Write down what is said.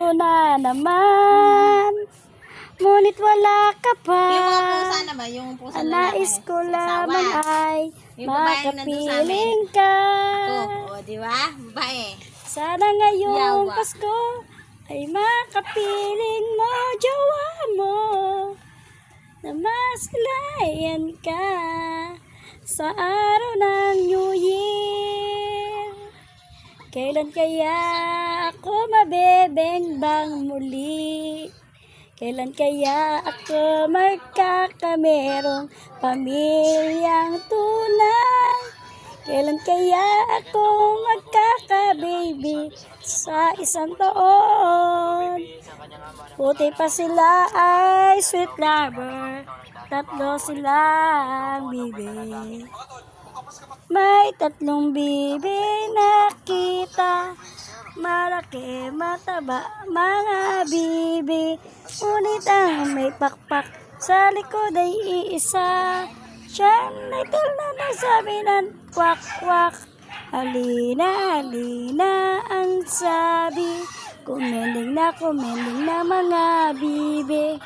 na naman, ngunit wala ka pa. Yung mga pusa naman, yung pusa Ang lalaki. nais ko lamang ay Yung babaeng nandun sa amin. makapiling ka. Ako, o, di ba? Babae. Sana ngayong Yawa. Pasko ay makapiling mo, jowa mo, na masilayan ka sa araw ng New Year. Kailan kaya ako mabebengbang muli? Kailan kaya ako magkakamerong pamilyang tunay? Kailan kaya ako magkaka-baby sa isang taon? Buti pa sila ay sweet lover, tatlo silang bibi. May tatlong bibi nakita, malaki, mataba, mga bibi. Ngunit ang may pakpak sa likod ay iisa. Siyan ay tulad ng sabi ng kwak-kwak. Halina, halina ang sabi. Kumending na mga bibi.